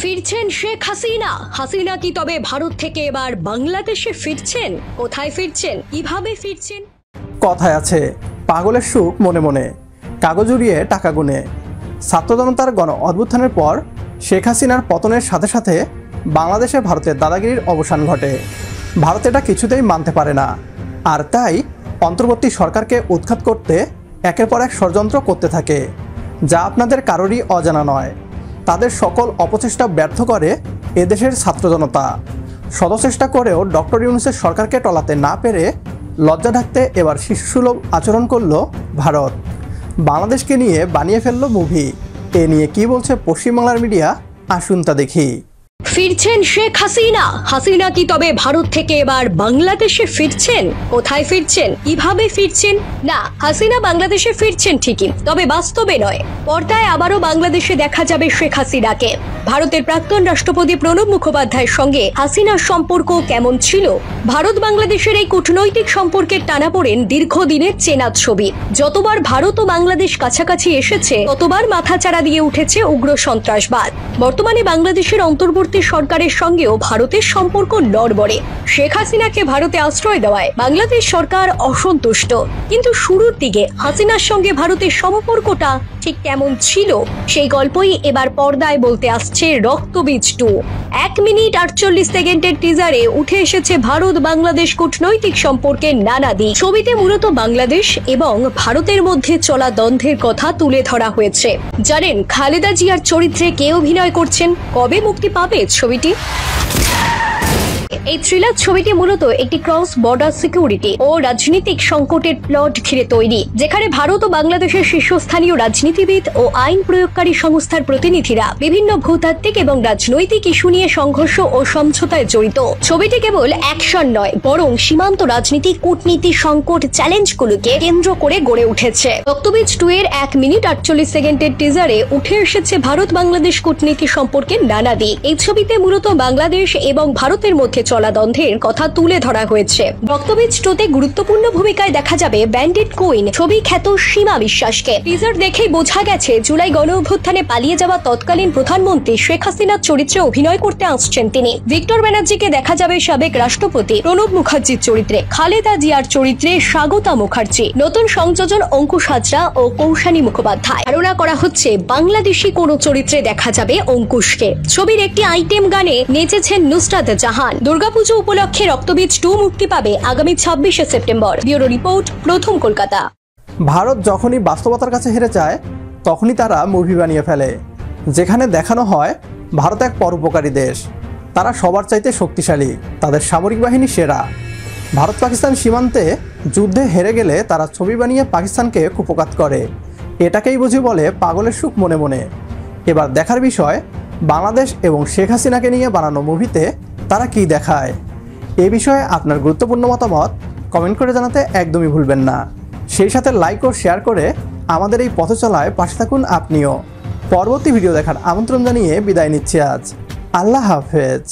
ফিরছেন শেখ হাসিনা। হাসিনা কি তবে ভারত থেকে এবার বাংলাদেশে ফিরছেন? কোথায় ফিরছেন, কিভাবে ফিরছেন? কথায় আছে, পাগলের সুখ মনে মনে, কাগজ উড়িয়ে টাকা গুনে। ছাত্র জনতার গণ অভ্যুত্থানের পর শেখ হাসিনার পতনের সাথে সাথে বাংলাদেশে ভারতের দাদাগিরির অবসান ঘটে। ভারত এটা কিছুতেই মানতে পারে না, আর তাই অন্তর্বর্তী সরকারকে উৎখাত করতে একের পর এক ষড়যন্ত্র করতে থাকে, যা আপনাদের কারোরই অজানা নয়। তাদের সকল অপচেষ্টা ব্যর্থ করে এদেশের ছাত্র জনতা। শতচেষ্টা করেও ডক্টর ইউনূসের সরকারকে টলাতে না পেরে লজ্জা ঢাকতে এবার শিশুসুলভ আচরণ করল ভারত। বাংলাদেশকে নিয়ে বানিয়ে ফেলল মুভি। এ নিয়ে কি বলছে পশ্চিমবাংলার মিডিয়া, আসুন তা দেখি। ফিরছেন শেখ হাসিনা। হাসিনা কি তবে ভারত থেকে এবার বাংলাদেশে ফিরছেন? কোথায় ফিরছেন, কিভাবে ফিরছেন? না, হাসিনা বাংলাদেশে ফিরছেন ঠিকই, তবে বাস্তবে নয়। পর্দায় আবারও বাংলাদেশে দেখা যাবে শেখ হাসিনাকে। ভারতের প্রাক্তন রাষ্ট্রপতি প্রণব মুখোপাধ্যায়ের সঙ্গে হাসিনার সম্পর্ক কেমন ছিল? ভারত বাংলাদেশের এই কূটনৈতিক সম্পর্কের টানাপোড়েন দীর্ঘদিনের চেনা ছবি। যতবার ভারত ও বাংলাদেশ কাছাকাছি এসেছে, ততবার মাথাচাড়া দিয়ে উঠেছে উগ্র সন্ত্রাসবাদ। বর্তমানে বাংলাদেশের অন্তর্বর্তী সরকারের সঙ্গেও ভারতের সম্পর্ক নড়বড়ে। শেখ হাসিনাকে ভারতে আশ্রয় দেওয়ায় বাংলাদেশ সরকার অসন্তুষ্ট। কিন্তু শুরুর দিকে হাসিনার সঙ্গে ভারতের সম্পর্কটা ঠিক কেমন ছিল, সেই গল্পই এবার পর্দায় বলতে আসছে রক্তবীজ 2। 1 মিনিট 48 সেকেন্ডের টিজারে উঠে এসেছে ভারত বাংলাদেশ কূটনৈতিক সম্পর্কের নানা দিক। ছবিতে মূলত বাংলাদেশ এবং ভারতের মধ্যে চলা দ্বন্দ্বের কথা তুলে ধরা হয়েছে। জানেন খালেদা জিয়ার চরিত্রে কে অভিনয় করছেন? কবে মুক্তি পাবে ছবিটি? এই থ্রিলার ছবিটি মূলত একটি ক্রস বর্ডার সিকিউরিটি ও রাজনৈতিক সংকটের প্লট ঘিরে তৈরি, যেখানে ভারত ও বাংলাদেশের শীর্ষস্থানীয় রাজনীতিবিদ ও আইন প্রয়োগকারী সংস্থার প্রতিনিধিরা বিভিন্ন ভূতাত্ত্বিক এবং রাজনৈতিক ইস্যু নিয়ে সংঘর্ষ ও সমঝোতায় জড়িত। ছবিটি কেবল অ্যাকশন নয়, বরং সীমান্ত রাজনীতি, কূটনীতি, সংকট, চ্যালেঞ্জগুলোকে কেন্দ্র করে গড়ে উঠেছে। রক্তবীজ 2 এর 1 মিনিট 48 সেকেন্ডের টিজারে উঠে এসেছে ভারত বাংলাদেশ কূটনীতি সম্পর্কের নানা দিক। এই ছবিতে মূলত বাংলাদেশ এবং ভারতের মধ্যে চলা দ্বন্দ্বের কথা তুলে ধরা হয়েছে। রক্তবীজ 2তে গুরুত্বপূর্ণ ভূমিকায় দেখা যাবে ব্যান্ডিট কুইন ছবি খ্যাত সীমা বিশ্বাসকে। টিজার দেখেই বোঝা গেছে জুলাই গণ অভ্যুত্থানে পালিয়ে যাওয়া তৎকালীন প্রধানমন্ত্রী শেখ হাসিনার চরিত্রে অভিনয় করতে আসছেন তিনি। ভিক্টর ব্যানার্জিকে দেখা যাবে সাবেক রাষ্ট্রপতি প্রণব মুখার্জির চরিত্রে, খালেদা জিয়ার চরিত্রে স্বাগতা মুখার্জি, নতুন সংযোজন অঙ্কুশ হাজরা ও কৌশানী মুখোপাধ্যায়। ধারণা করা হচ্ছে বাংলাদেশি কোনো চরিত্রে দেখা যাবে অঙ্কুশকে। ছবির একটি আইটেম গানে নেচেছেন নুসরাত জাহান। দুর্গাপুজো উপলক্ষে রক্তবীজ 2 মুক্তি পাবে আগামী 26শে সেপ্টেম্বর। ব্যুরো রিপোর্ট, প্রথম কলকাতা। ভারত যখনই বাস্তবতার কাছে হেরে যায়, তখনই তারা মুভি বানিয়ে ফেলে, যেখানে দেখানো হয় ভারত এক পরোপকারী দেশ। তারা সবার চাইতে শক্তিশালী, তাদের সামরিক বাহিনী সেরা। ভারত পাকিস্তান সীমান্তে যুদ্ধে হেরে গেলে তারা ছবি বানিয়ে পাকিস্তানকে কুপোকাত করে। এটাকেই বুঝি বলে পাগলের সুখ মনে মনে। এবার দেখার বিষয়, বাংলাদেশ এবং শেখ হাসিনাকে নিয়ে বানানো মুভিতে তারা কি দেখায়। এ বিষয়ে আপনার গুরুত্বপূর্ণ মতামত কমেন্ট করে জানাতে একদমই ভুলবেন না। সেই সাথে লাইক ও শেয়ার করে আমাদের এই পথ চলায় পাশে থাকুন আপনিও। পরবর্তী ভিডিও দেখার আমন্ত্রণ জানিয়ে বিদায় নিচ্ছি আজ। আল্লাহ হাফেজ।